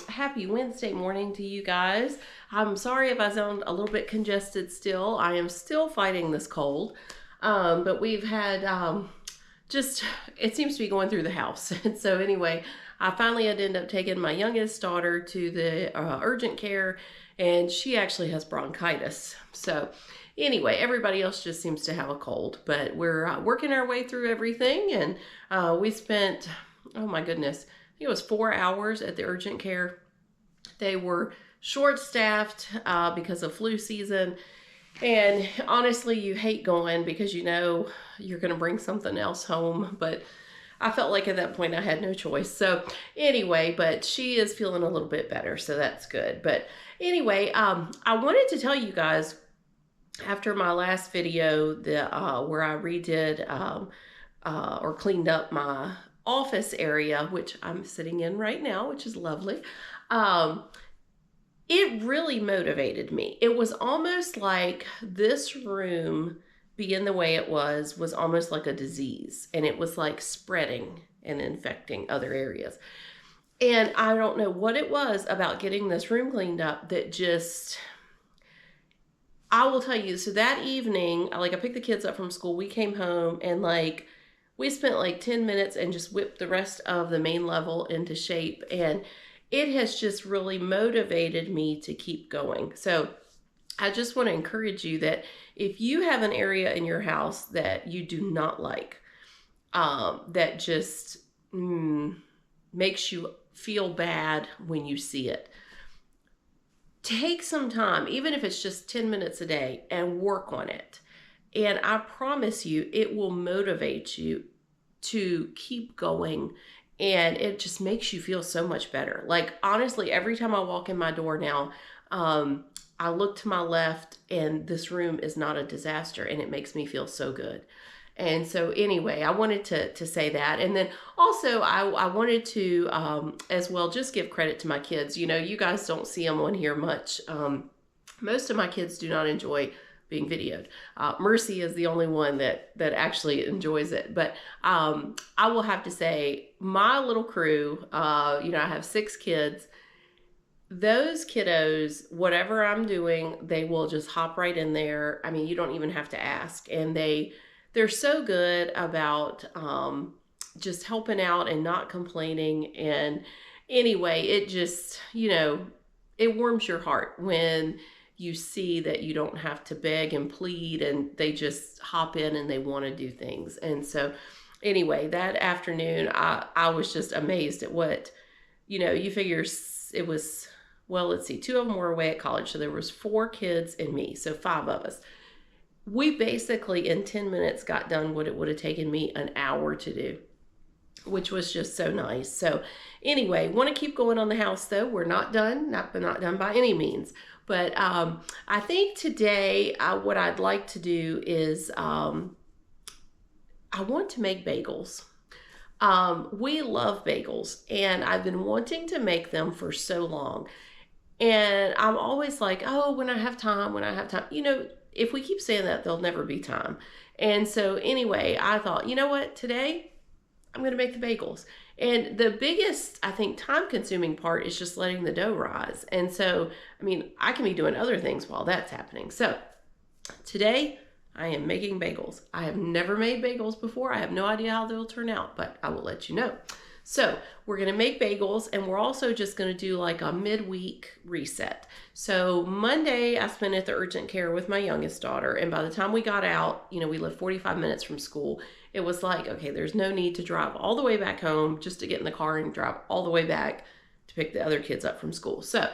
Happy Wednesday morning to you guys. I'm sorry if I sound a little bit congested still. I am still fighting this cold. But we've had it seems to be going through the house. And so anyway, I finally had to end up taking my youngest daughter to the urgent care, and she actually has bronchitis. So anyway, everybody else just seems to have a cold, but we're working our way through everything. And we spent, oh my goodness, I think it was 4 hours at the urgent care. They were short-staffed because of flu season. And honestly, you hate going because you know you're going to bring something else home. But I felt like at that point I had no choice. So anyway, but she is feeling a little bit better, so that's good. But anyway, I wanted to tell you guys, after my last video where I redid or cleaned up my office area, which I'm sitting in right now, which is lovely, it really motivated me. It was almost like this room being the way it was almost like a disease, and it was like spreading and infecting other areas. And I don't know what it was about getting this room cleaned up that just, I will tell you, so that evening, I picked the kids up from school, we came home, and we spent 10 minutes and just whipped the rest of the main level into shape, and it has just really motivated me to keep going. So I just want to encourage you that if you have an area in your house that you do not like, that just makes you feel bad when you see it, take some time, even if it's just 10 minutes a day, and work on it. And I promise you, it will motivate you to keep going. And it just makes you feel so much better. Honestly, every time I walk in my door now, I look to my left and this room is not a disaster, and it makes me feel so good. And so anyway, I wanted to say that. And then also I wanted to as well just give credit to my kids. You know, you guys don't see them on here much. Most of my kids do not enjoy being videoed. Mercy is the only one that actually enjoys it. But I will have to say, my little crew, I have 6 kids. Those kiddos, whatever I'm doing, they will just hop right in there. I mean, you don't even have to ask. And they're so good about just helping out and not complaining. And anyway, it just, it warms your heart when you see that you don't have to beg and plead, and they just hop in and they want to do things. And so anyway, that afternoon, I was just amazed at what, you figure it was, well, let's see, 2 of them were away at college. So there was 4 kids and me, so 5 of us. We basically in 10 minutes got done what it would have taken me an hour to do, which was just so nice. So anyway, want to keep going on the house though. We're not done, not done by any means. But I think today what I'd like to do is I want to make bagels. We love bagels, and I've been wanting to make them for so long. And I'm always like, oh, when I have time. If we keep saying that, there'll never be time. And so anyway, I thought, you know what, today I'm going to make the bagels. And the biggest, I think, time-consuming part is just letting the dough rise. And so, I can be doing other things while that's happening. So today, I am making bagels. I have never made bagels before. I have no idea how they'll turn out, but I will let you know. So we're going to make bagels, and we're also just going to do a midweek reset. So Monday, I spent at the urgent care with my youngest daughter, and by the time we got out, we live 45 minutes from school. It was okay, there's no need to drive all the way back home just to get in the car and drive all the way back to pick the other kids up from school. So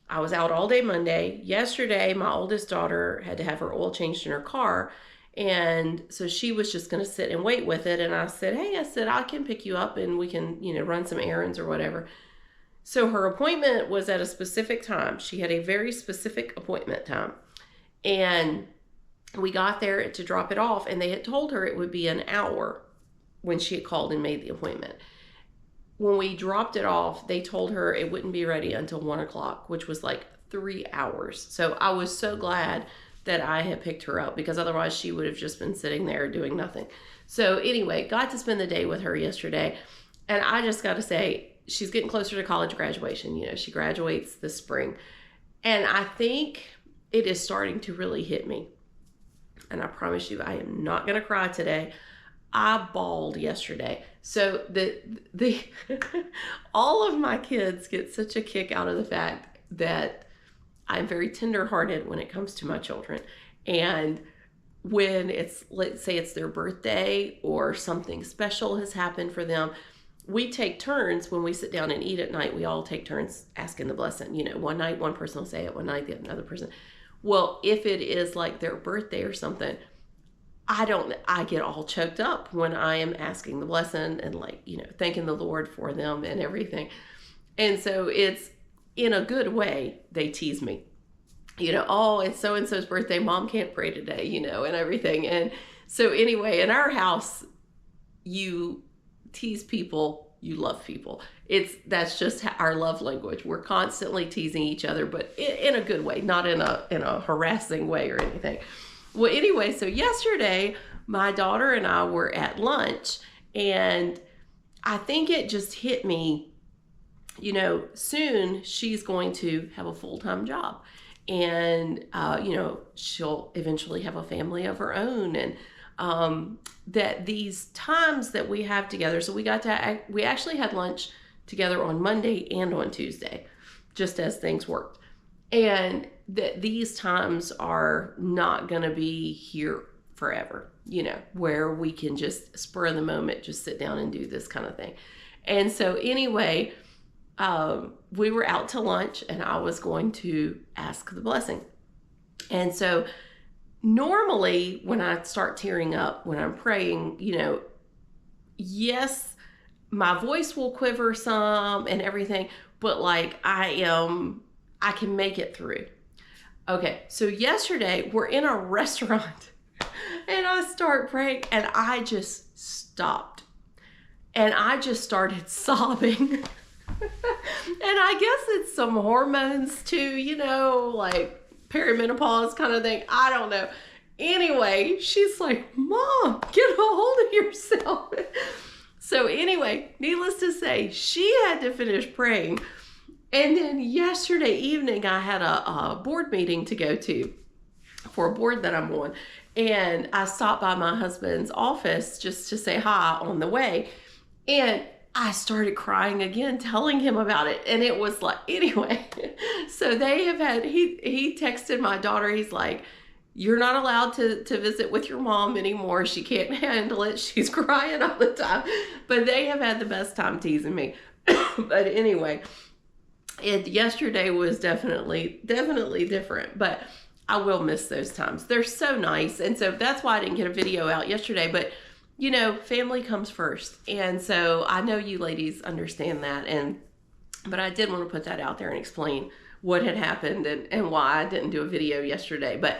I was out all day Monday. Yesterday, my oldest daughter had to have her oil changed in her car, and so she was just going to sit and wait with it. And I said, hey, I can pick you up and we can, run some errands or whatever. So her appointment was at a specific time. She had a very specific appointment time. And we got there to drop it off, and they had told her it would be an hour when she had called and made the appointment. When we dropped it off, they told her it wouldn't be ready until 1 o'clock, which was 3 hours. So I was so glad that I had picked her up, because otherwise she would have just been sitting there doing nothing. So anyway, got to spend the day with her yesterday. And I just got to say, she's getting closer to college graduation. You know, she graduates this spring. And I think it is starting to really hit me. And I promise you, I am not going to cry today. I bawled yesterday. So the all of my kids get such a kick out of the fact that I'm very tenderhearted when it comes to my children. And when it's, let's say it's their birthday or something special has happened for them, we take turns when we sit down and eat at night. We all take turns asking the blessing. You know, one night one person will say it, one night the other person. Well, if it is like their birthday or something, I get all choked up when I am asking the blessing and, like, you know, thanking the Lord for them and everything. And so it's in a good way, they tease me, you know, oh, it's so-and-so's birthday, mom can't pray today, you know, and everything. And so anyway, in our house, you tease people, you love people. That's just our love language. We're constantly teasing each other, but in a good way, not in a harassing way or anything. Well, anyway, so yesterday my daughter and I were at lunch, and I think it just hit me, you know, soon she's going to have a full-time job, and you know, she'll eventually have a family of her own. And that these times that we have together, so we actually had lunch together on Monday and on Tuesday, just as things worked. And that these times are not going to be here forever, you know, where we can just spur of the moment, just sit down and do this kind of thing. And so anyway, we were out to lunch and I was going to ask the blessing. And so normally when I start tearing up, when I'm praying, you know, yes, my voice will quiver some and everything, but like I can make it through. Okay, so yesterday we're in a restaurant and I start praying and I just stopped and I just started sobbing. And I guess it's some hormones too, you know, like perimenopause kind of thing. I don't know. Anyway, she's like, Mom, get a hold of yourself. So anyway, needless to say, she had to finish praying. And then yesterday evening, I had a board meeting to go to for a board that I'm on. And I stopped by my husband's office just to say hi on the way. And I started crying again, telling him about it. And it was like, anyway, so they have had, he texted my daughter. He's like, you're not allowed to visit with your mom anymore. She can't handle it. She's crying all the time. But they have had the best time teasing me. But anyway, yesterday was definitely different. But I will miss those times. They're so nice. And so that's why I didn't get a video out yesterday. But you know, family comes first. And so I know you ladies understand that. But I did want to put that out there and explain what had happened and why I didn't do a video yesterday. But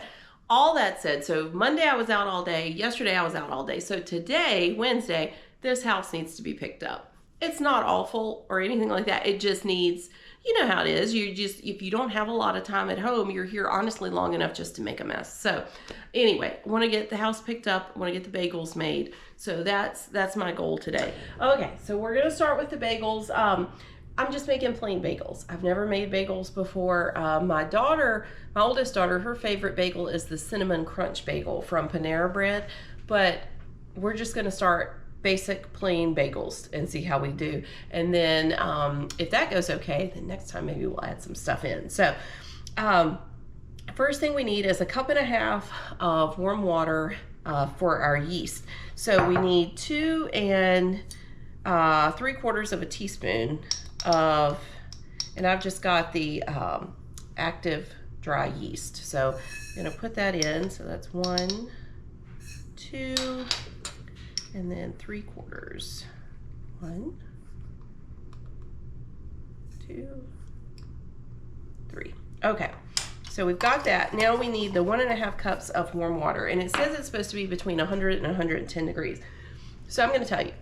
all that said, so Monday I was out all day. Yesterday I was out all day. So today, Wednesday, this house needs to be picked up. It's not awful or anything like that. It just needs, you know how it is. If you don't have a lot of time at home, you're here honestly long enough just to make a mess. So anyway, I want to get the house picked up. I want to get the bagels made. So that's my goal today. Okay, so we're going to start with the bagels. I'm just making plain bagels. I've never made bagels before. My oldest daughter, her favorite bagel is the cinnamon crunch bagel from Panera Bread. But we're just going to start basic plain bagels and see how we do. And then if that goes okay, then next time maybe we'll add some stuff in. So first thing we need is 1.5 cups of warm water for our yeast. So we need 2 3/4 teaspoon of, and I've just got the active dry yeast. So I'm gonna put that in. So that's 1, 2, and then 3/4. 1, 2, 3. Okay. So we've got that. Now we need the 1.5 cups of warm water. And it says it's supposed to be between 100 and 110 degrees. So I'm going to tell you,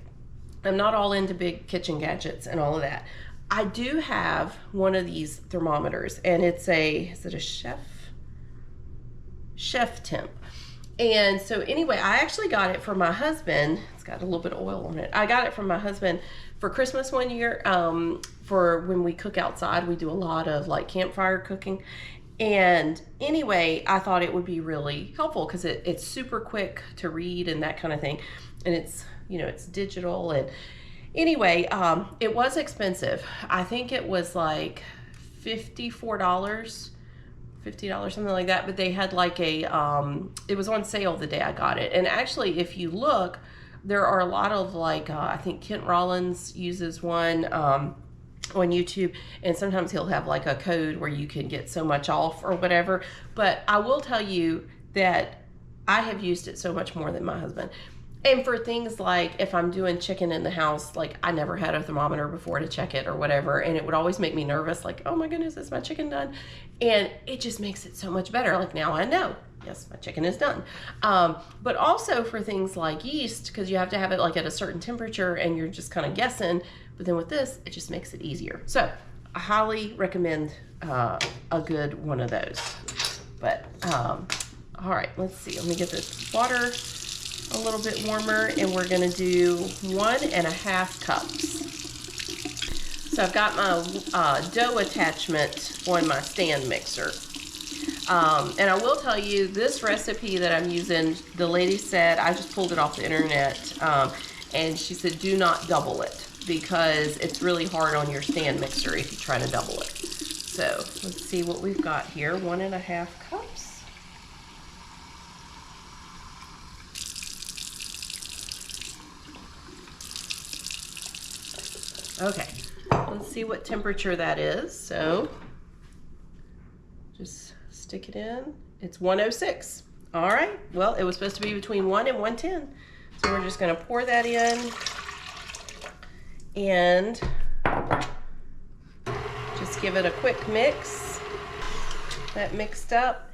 I'm not all into big kitchen gadgets and all of that. I do have one of these thermometers, and is it a chef temp? And so anyway, I actually got it for my husband. It's got a little bit of oil on it. I got it from my husband for Christmas one year. For when we cook outside, we do a lot of like campfire cooking. And anyway, I thought it would be really helpful because it's super quick to read and that kind of thing. And it's, you know, it's digital. And anyway, it was expensive. I think it was like $54, something like that. But they had like a, it was on sale the day I got it. And actually, if you look, there are a lot of like, I think Kent Rollins uses one, on YouTube, and sometimes he'll have like a code where you can get so much off or whatever. But I will tell you that I have used it so much more than my husband. And for things like if I'm doing chicken in the house, like I never had a thermometer before to check it or whatever, and it would always make me nervous, like, oh my goodness, is my chicken done? And it just makes it so much better. Like now I know, yes, my chicken is done. But also for things like yeast, because you have to have it like at a certain temperature and you're just kind of guessing. But then with this, it just makes it easier. So I highly recommend a good one of those. But all right, let's see. Let me get this water a little bit warmer, and we're gonna do 1.5 cups. So I've got my dough attachment on my stand mixer. And I will tell you, this recipe that I'm using, the lady said, I just pulled it off the internet, and she said do not double it because it's really hard on your stand mixer if you try to double it. So let's see what we've got here. 1.5 cups. Okay, let's see what temperature that is. So just stick it in. It's 106. All right, well, it was supposed to be between 1 and 110. So we're just gonna pour that in and just give it a quick mix. That mixed up.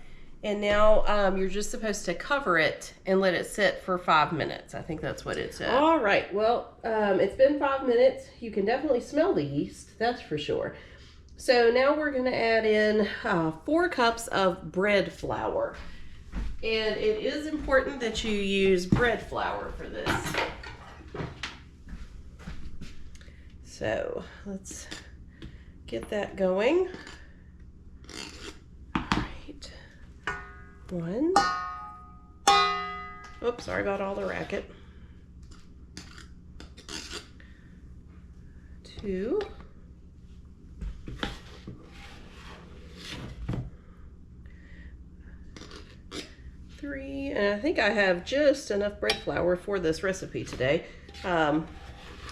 And now you're just supposed to cover it and let it sit for 5 minutes. I think that's what it said. All right, well, it's been 5 minutes. You can definitely smell the yeast, that's for sure. So now we're gonna add in 4 cups of bread flour. And it is important that you use bread flour for this. So let's get that going. All right. 1. Oops, sorry about all the racket. 2. 3, and I think I have just enough bread flour for this recipe today.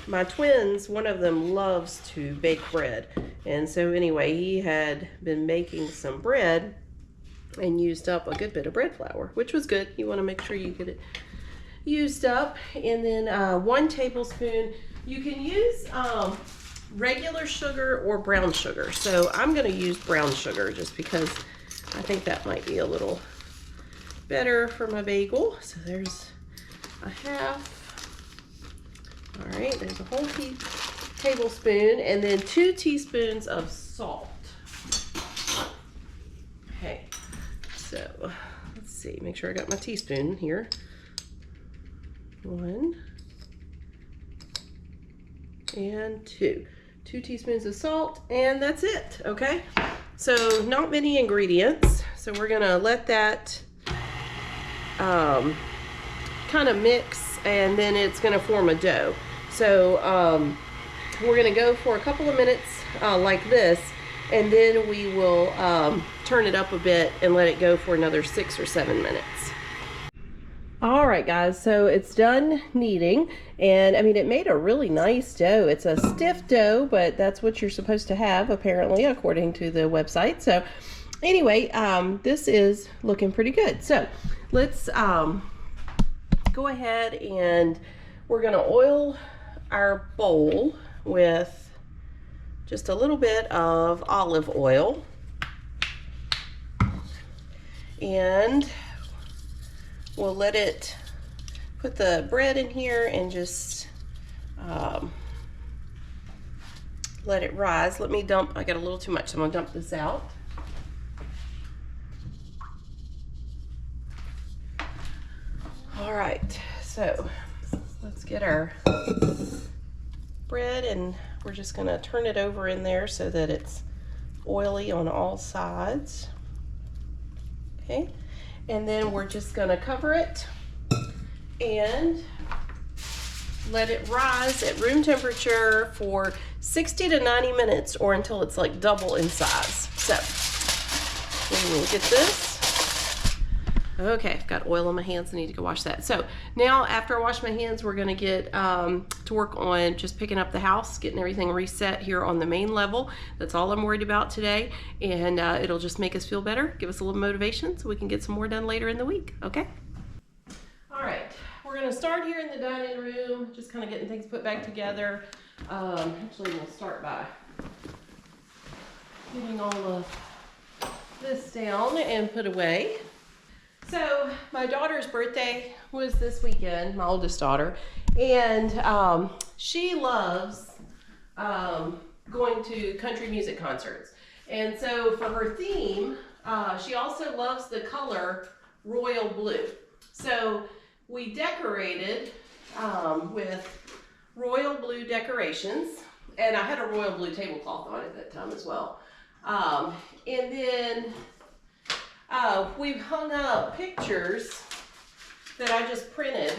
My twins, one of them loves to bake bread, and so anyway, he had been making some bread and used up a good bit of bread flour, which was good. You want to make sure you get it used up. And then 1 tablespoon. You can use regular sugar or brown sugar. So I'm going to use brown sugar just because I think that might be a little better for my bagel. So there's a half. All right, there's a whole tablespoon, and then 2 teaspoons of salt. Okay, so let's see, make sure I got my teaspoon here. 1 and 2. 2 teaspoons of salt, and that's it, okay? So not many ingredients, so we're gonna let that kind of mix, and then it's gonna form a dough. So we're gonna go for a couple of minutes like this, and then we will turn it up a bit and let it go for another 6 or 7 minutes. All right, guys, so it's done kneading, and I mean, it made a really nice dough. It's a stiff dough, but that's what you're supposed to have, apparently, according to the website. So anyway, this is looking pretty good. So let's go ahead, and we're gonna oil our bowl with just a little bit of olive oil, and we'll let it put the bread in here and just let it rise. Let me dump, I got a little too much, so I'm gonna dump this out. All right, so let's Let's get our bread, and we're just gonna turn it over in there so that it's oily on all sides. Okay, and then we're just gonna cover it and let it rise at room temperature for 60 to 90 minutes, or until it's like double in size. So, we'll get this. Okay, I've got oil on my hands. I need to go wash that. So now after I wash my hands, we're gonna get to work on just picking up the house, getting everything reset here on the main level. That's all I'm worried about today. And it'll just make us feel better, give us a little motivation so we can get some more done later in the week, okay? All right, we're gonna start here in the dining room, just kind of getting things put back together. Actually, we'll start by getting all of this down and put away. So my daughter's birthday was this weekend, my oldest daughter, and she loves going to country music concerts. And so for her theme, she also loves the color royal blue. So we decorated with royal blue decorations, and I had a royal blue tablecloth on at that time as well. And then we've hung up pictures that I just printed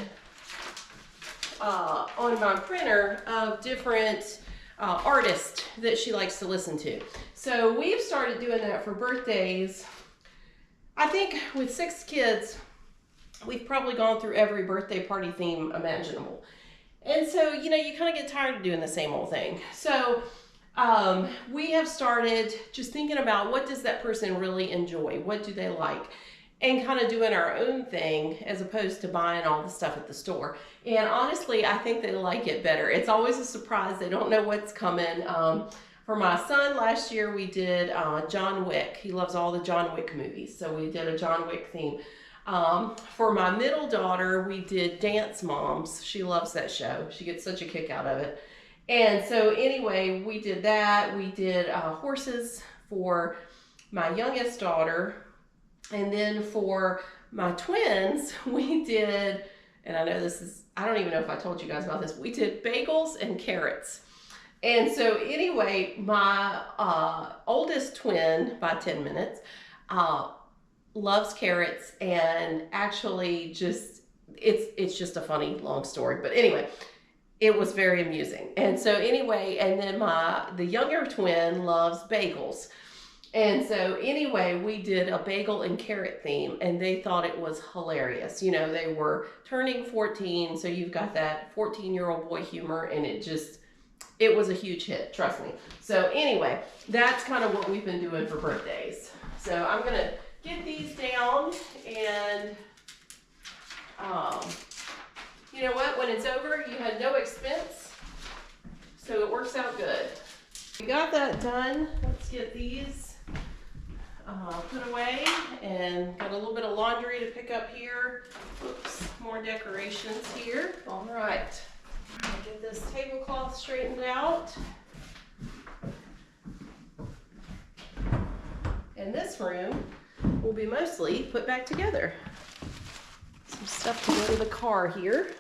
on my printer of different artists that she likes to listen to. So we've started doing that for birthdays. I think with 6 kids, we've probably gone through every birthday party theme imaginable. And so, you know, you kind of get tired of doing the same old thing. So we have started just thinking about, what does that person really enjoy? What do they like? And kind of doing our own thing as opposed to buying all the stuff at the store. And honestly, I think they like it better. It's always a surprise. They don't know what's coming. For my son last year, we did John Wick. He loves all the John Wick movies. So we did a John Wick theme. For my middle daughter, we did Dance Moms. She loves that show. She gets such a kick out of it. And so anyway, we did that. We did horses for my youngest daughter. And then for my twins, we did, and I know this is, I don't even know if I told you guys about this, we did bagels and carrots. And so anyway, my oldest twin, by 10 minutes, loves carrots, and actually just, it's just a funny long story. But anyway, it was very amusing. And so anyway, and then the younger twin loves bagels. And so anyway, we did a bagel and carrot theme, and they thought it was hilarious. You know, they were turning 14, so you've got that 14-year-old boy humor, and it was a huge hit, trust me. So anyway, that's kind of what we've been doing for birthdays. So I'm gonna get these down, and you know what? When it's over, you had no expense, so it works out good. We got that done. Let's get these put away, and got a little bit of laundry to pick up here. Oops, more decorations here. All right, I'll get this tablecloth straightened out. And this room will be mostly put back together. Some stuff to go to the car here.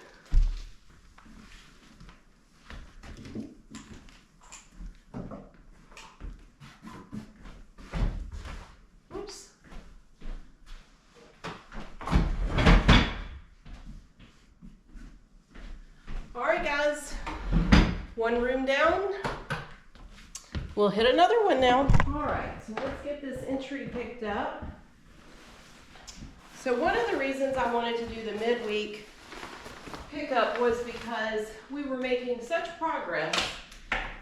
Oops. All right, guys, one room down. We'll hit another one now. All right, so let's get this entry picked up. So one of the reasons I wanted to do the midweek pickup was because we were making such progress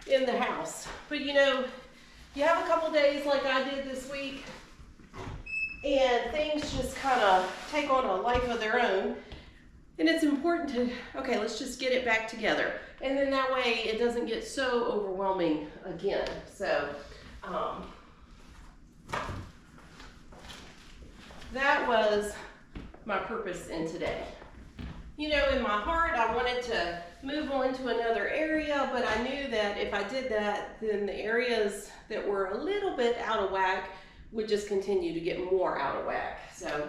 in the house. But you know, you have a couple days like I did this week, and things just kind of take on a life of their own. And it's important to, okay, let's just get it back together. And then that way it doesn't get so overwhelming again. So that was my purpose in today. You know, in my heart, I wanted to move on to another area, but I knew that if I did that, then the areas that were a little bit out of whack would just continue to get more out of whack. So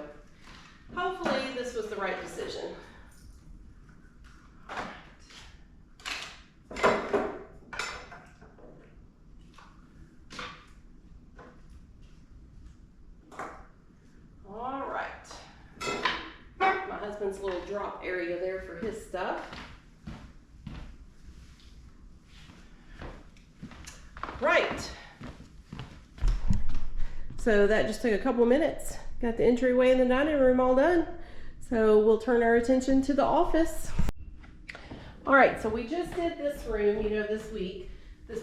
hopefully this was the right decision. All right. husband's little drop area there for his stuff. Right. So that just took a couple minutes. Got the entryway and the dining room all done. So we'll turn our attention to the office. All right, so we just did this room, you know, this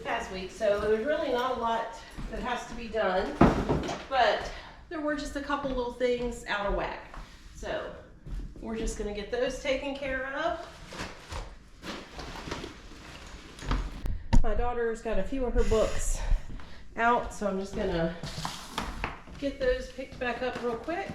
past week. So there's really not a lot that has to be done, but there were just a couple little things out of whack. So we're just gonna get those taken care of. My daughter's got a few of her books out, so I'm just gonna get those picked back up real quick.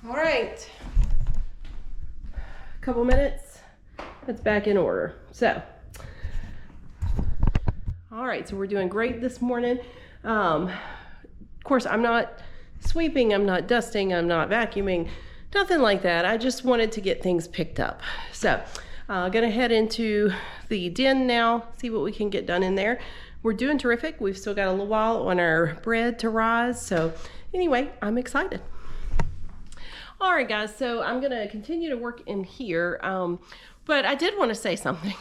All right, a couple minutes, it's back in order. So, all right, so we're doing great this morning. Of course, I'm not sweeping, I'm not dusting, I'm not vacuuming, nothing like that. I just wanted to get things picked up. So, gonna head into the den now, see what we can get done in there. We're doing terrific. We've still got a little while on our bread to rise. So anyway, I'm excited. All right, guys, so I'm going to continue to work in here, but I did want to say something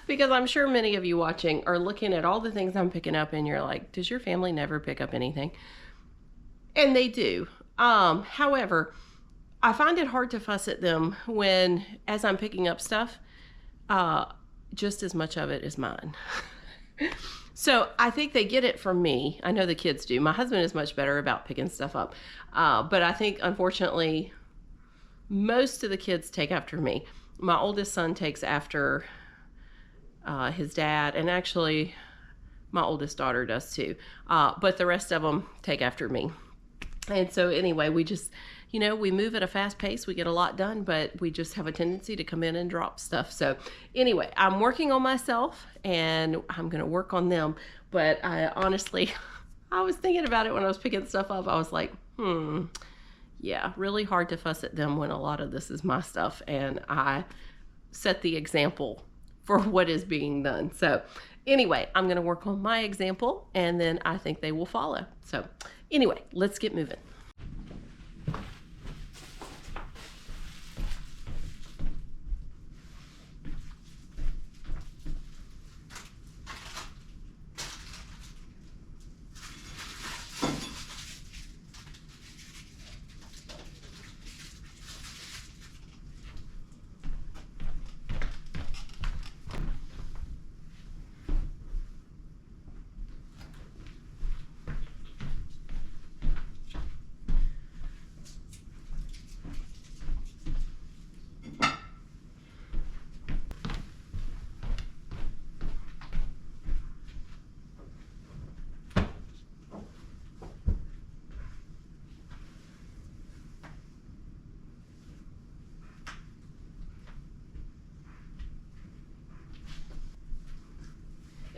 because I'm sure many of you watching are looking at all the things I'm picking up and you're like, does your family never pick up anything? And they do. However, I find it hard to fuss at them when, as I'm picking up stuff, just as much of it is mine. So I think they get it from me. I know the kids do. My husband is much better about picking stuff up. But I think, unfortunately, most of the kids take after me. My oldest son takes after his dad, and actually my oldest daughter does too. But the rest of them take after me. And so anyway, we just, you know, we move at a fast pace. We get a lot done, but we just have a tendency to come in and drop stuff. So anyway, I'm working on myself and I'm going to work on them. But I honestly, I was thinking about it when I was picking stuff up. I was like, yeah, really hard to fuss at them when a lot of this is my stuff. And I set the example for what is being done. So anyway, I'm going to work on my example and then I think they will follow. So anyway, let's get moving.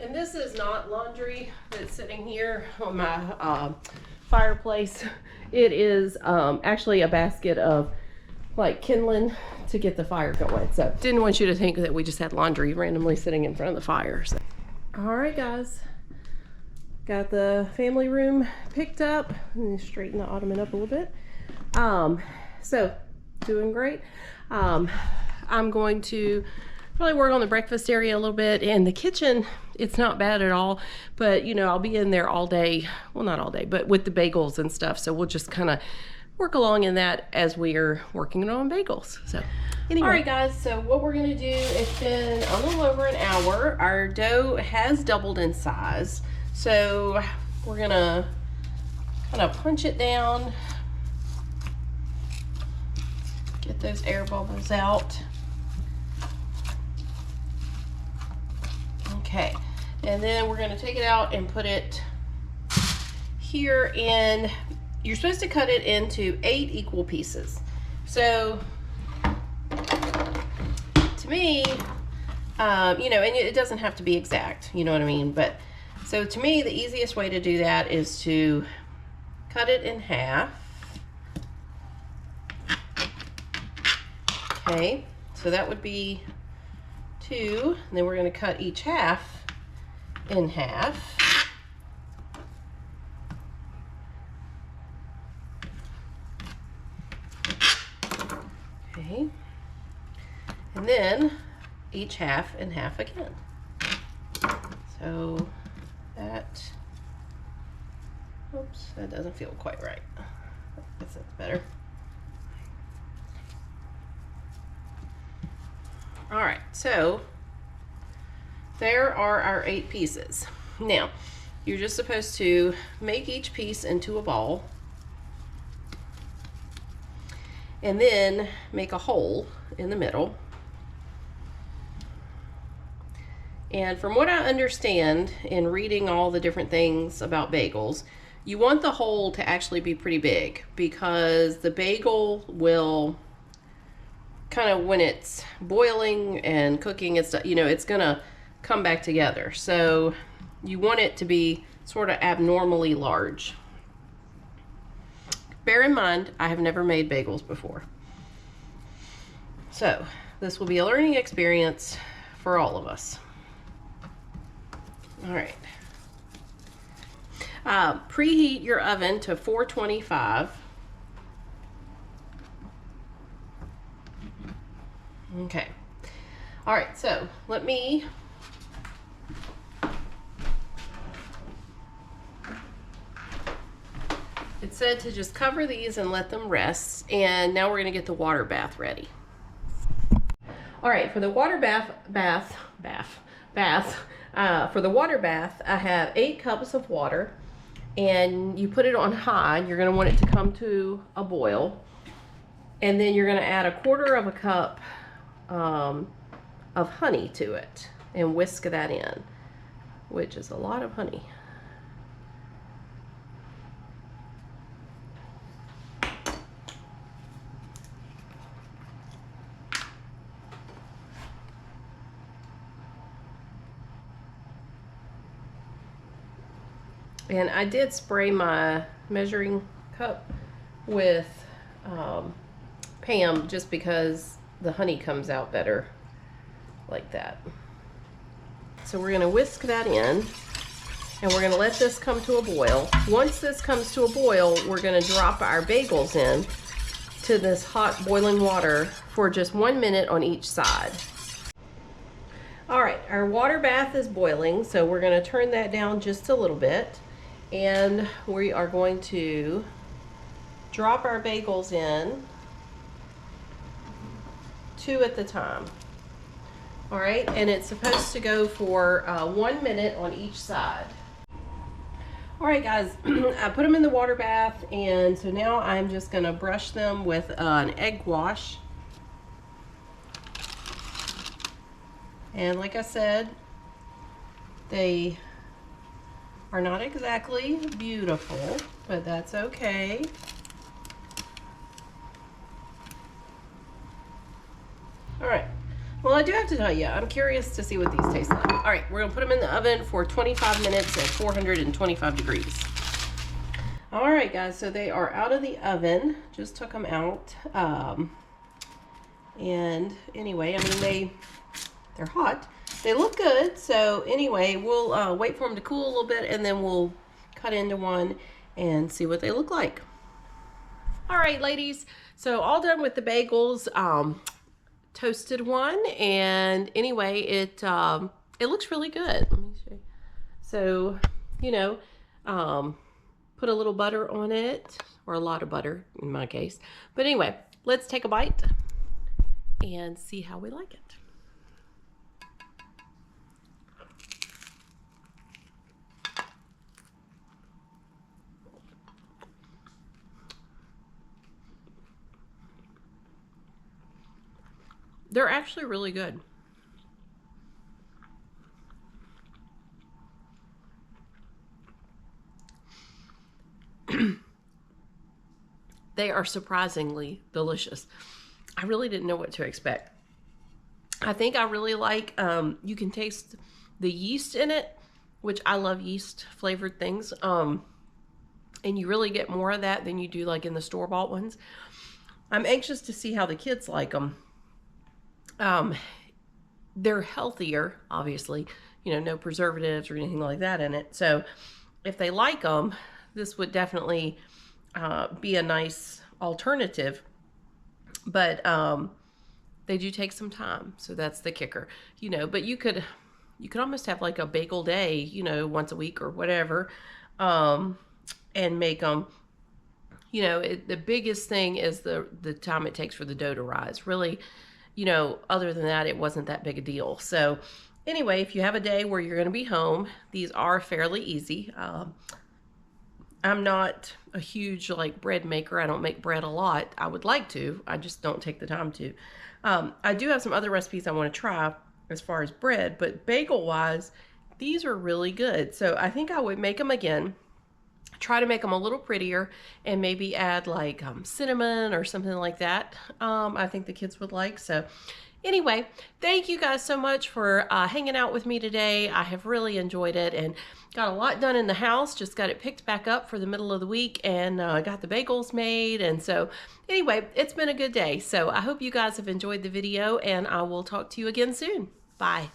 And this is not laundry that's sitting here on my fireplace. It is actually a basket of like kindling to get the fire going. So didn't want you to think that we just had laundry randomly sitting in front of the fire. So. All right, guys. Got the family room picked up. Let me straighten the ottoman up a little bit. So doing great. I'm going to probably work on the breakfast area a little bit, and the kitchen, it's not bad at all, but you know, I'll be in there all day, well, not all day, but with the bagels and stuff, so we'll just kind of work along in that as we are working on bagels. So anyway. All right, guys, so what we're gonna do, it's been a little over an hour. Our dough has doubled in size, so we're gonna kind of punch it down. Get those air bubbles out. Okay, and then we're gonna take it out and put it here in, you're supposed to cut it into 8 equal pieces. So to me, you know, and it doesn't have to be exact, you know what I mean? But so to me, the easiest way to do that is to cut it in half. Okay, so that would be 2, and then we're going to cut each half in half. Okay, and then each half in half again. So that, oops, that doesn't feel quite right. I guess that's better. All right, so there are our 8 pieces. Now, you're just supposed to make each piece into a ball and then make a hole in the middle. And from what I understand in reading all the different things about bagels, you want the hole to actually be pretty big because the bagel will kind of, when it's boiling and cooking and stuff, you know, it's gonna come back together. So you want it to be sort of abnormally large. Bear in mind, I have never made bagels before. So this will be a learning experience for all of us. All right. Preheat your oven to 425. Okay. All right, so let me it said to just cover these and let them rest, and now we're going to get the water bath ready. All right, for the water bath, for the water bath, I have 8 cups of water, and you put it on high. You're going to want it to come to a boil, and then you're going to add 1/4 cup of honey to it and whisk that in, which is a lot of honey. And I did spray my measuring cup with Pam just because the honey comes out better like that. So we're going to whisk that in, and we're going to let this come to a boil. Once this comes to a boil, we're going to drop our bagels in to this hot boiling water for just 1 minute on each side. All right, our water bath is boiling, so we're going to turn that down just a little bit, and we are going to drop our bagels in, 2 at the time. All right, and it's supposed to go for 1 minute on each side. All right, guys, I put them in the water bath, and so now I'm just gonna brush them with an egg wash. And like I said, they are not exactly beautiful, but that's okay. All right, well, I do have to tell you, I'm curious to see what these taste like. All right, we're gonna put them in the oven for 25 minutes at 425 degrees. All right, guys, so they are out of the oven. Just took them out. And anyway, I mean, they're hot. They look good. So anyway, we'll wait for them to cool a little bit, and then we'll cut into one and see what they look like. All right, ladies, so all done with the bagels. Toasted one, and anyway, it looks really good. Let me show you. So, you know, put a little butter on it, or a lot of butter in my case. But anyway, let's take a bite and see how we like it. They're actually really good. They are surprisingly delicious. I really didn't know what to expect. I think I really like, you can taste the yeast in it, which I love yeast flavored things. And you really get more of that than you do like in the store-bought ones. I'm anxious to see how the kids like them. They're healthier, obviously, you know, no preservatives or anything like that in it. So if they like them, this would definitely be a nice alternative. But they do take some time, so that's the kicker, you know. But you could almost have like a bagel day, you know, once a week or whatever, and make them. You know, the biggest thing is the time it takes for the dough to rise. Really, you know, other than that, it wasn't that big a deal. So anyway, if you have a day where you're going to be home, these are fairly easy. I'm not a huge like bread maker. I don't make bread a lot. I would like to. I just don't take the time to. I do have some other recipes I want to try as far as bread, but bagel wise, these are really good. So I think I would make them again. Try to make them a little prettier and maybe add like cinnamon or something like that. I think the kids would like. So anyway, thank you guys so much for hanging out with me today. I have really enjoyed it and got a lot done in the house. Just got it picked back up for the middle of the week and got the bagels made. And so anyway, it's been a good day. So I hope you guys have enjoyed the video and I will talk to you again soon. Bye.